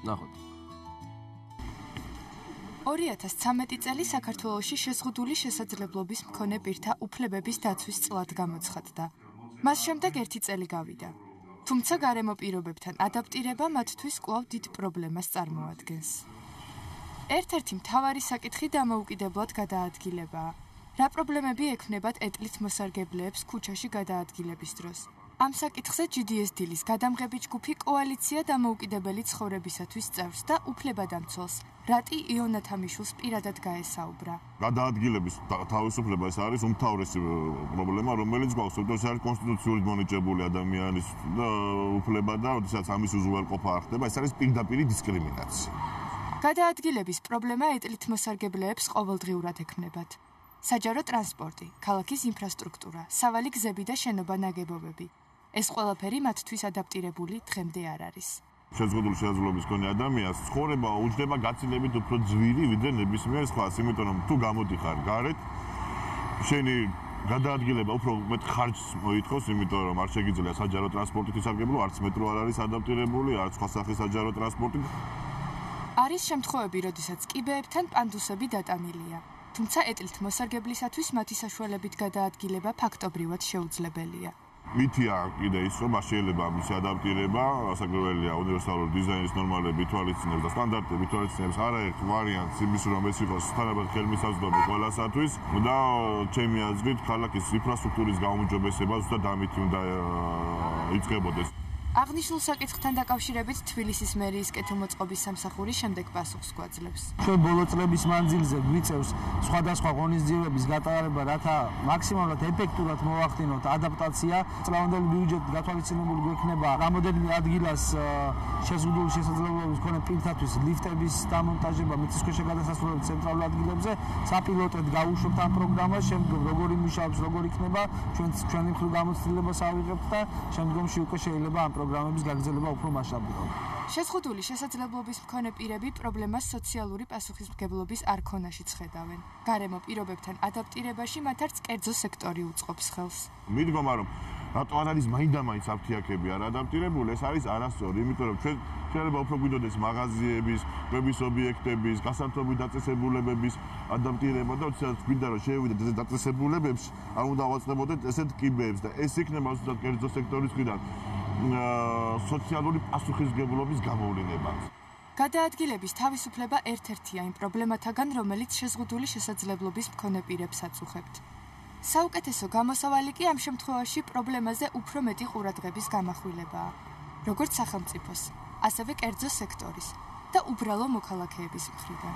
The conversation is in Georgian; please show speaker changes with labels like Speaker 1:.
Speaker 1: ნახოთ.
Speaker 2: 2013 წელი საქართველოში შეზღუდული შესაძლებლობის მქონე პირთა უფლებების დაცვის წლად გამოცხადდა. მას შემდეგ 1 წელი გავიდა. თუმცა გარემო პირობებთან ადაპტირება მათთვის კვლავ დიდ პრობლემას წარმოადგენს. ერთ-ერთი მთავარი საკითხი დამოუკიდებლად გადაადგილებაა. რა პრობლემები ექმნებათ ეტლით მოსარგებლეებს ქუჩაში გადაადგილების დროს? ამ საკითხზე GDS დილის გადამღები ჯგუფი კოალიცია დამოუკიდებელი ცხოვრებისათვის წევრს და უფლებადამცველს რატი იონათამიშვილს პირადად გაესაუბრა.
Speaker 3: გადაადგილების თავისუფლება ეს არის უმთავრესი პრობლემა, რომელიც გვაქვს, ეს არის კონსტიტუციურად მონიჭებული ადამიანის უფლება და როდესაც ამის უზრუნველყოფა არ ხდება, ეს არის პირდაპირი დისკრიმინაცია.
Speaker 2: გადაადგილების პრობლემა ეტლით მოსარგებლეებს ყოველდღიურად ექმნებათ. საჯარო ტრანსპორტი, ქალაქის ინფრასტრუქტურა, სავალი გზები და შენობა-ნაგებობები. ეს ყველაფერი მათთვის ადაპტირებული დღემდე არ არის.
Speaker 3: შეზღუდული შესაძლებლობის მქონე ადამიანს ცხოვრება უჯდება გაცილებით უფრო ძვირი, ვიდრე ნებისმიერ სხვას, იმიტომ რომ თუ გამოდიხარ გარეთ, შენი გადაადგილება უფრო მეტ ხარჯს მოითხოვს, იმიტომ რომ არ შეგიძლია საჯარო ტრანსპორტით ისარგებლო, არც მეტრო არ არის ადაპტირებული, არც სხვა სახის საჯარო ტრანსპორტი.
Speaker 2: არის შემთხვევები, როდესაც კიბეებთან პანდუსები დატანილია. თუმცა ეტლით მოსარგებლისათვის მათი საშუალებით გადაადგილება ფაქტობრივად შეუძლებელია.
Speaker 3: მითია კიდე ის, რომ შეიძლება ამის ადაპტირება, საკრებელია უნივერსალური დიზაინის ნორმალები ითვალისწინებს და სტანდარტები ითვალისწინებს არაერთ ვარიანტს იმის, რომ ეს იყოს თანაბარ ხელმისაწვდომი ყველასათვის და ჩემი აზრით ქალაქის ინფრასტრუქტურის გაუმჯობესება ზუსტად ამით უნდა იწყებოდეს.
Speaker 2: აღნიშნულ საკითხთან დაკავშირებით თბილისის მერიის კეთილმოწყობის სამსახური შემდეგ პასუხს გვაძლევს.
Speaker 4: ჩვენ ბოლო წლების მანძილზე გვიწევს სხვადასხვა ღონისძიებების გატარება, რათა მაქსიმალურად ეფექტურად მოვახდინოთ ადაპტაცია. წლევანდელი ბიუჯეტი გათვალისწინებული გვექნება რამოდენიმე ადგილას შეზღუდული შესაძლებლობის მქონე პირთათვის ლიფტების დამონტაჟება მიწისქვეშა გადასასვლელების ცენტრალურ ადგილებზე. საპილოტოდ გავუშვებთ ამ პროგრამას, შემდგომ როგორი მუშაობს, როგორ იქნება, ჩვენი მხრივ გამოცდილებას ავიღებთ და შემდგომში უკვე შეიძლება ამ პროგრამების გაგრძელება უფრო მასშტაბურია.
Speaker 2: შეზღუდული შესაძლებლობის მქონე პირები პრობლემას სოციალური პასუხისმგებლობის არქონაშიც ხედავენ. გარემო პირობებთან ადაპტირებაში მათ არც კერძო სექტორი უწყობს ხელს.
Speaker 3: მიდგომა რომ რატო არ არის მაინდა-მაინც აფთიაქები არ ადაპტირებული, ეს არის არასწორი, იმიტომ რომ ჩვენ შეიძლება უფრო გვინდოდეს მაღაზიების, კვების ობიექტების, გასართობი დაწესებულებების ადაპტირება და როდესაც გვინდა რომ შევიდეთ ეს დაწესებულებებში, არ უნდა ავაწყდებოდეთ ესეთ კიბეებს და ეს იქნება ზუსტად კერძო სექტორის მხრიდან სოციალური პასუხისმგებლობის გამოვლინება.
Speaker 2: გადაადგილების თავისუფლება ერთ-ერთია იმ პრობლემათაგან, რომელიც შეზღუდული შესაძლებლობის მქონე პირებს აწუხებთ. საუკეთესო გამოსავალი კი ამ შემთხვევაში პრობლემაზე უფრო მეტი ყურადღების გამახვილებაა, როგორც სახელმწიფოს, ასევე კერძო სექტორის და უბრალო მოქალაქეების მხრიდან.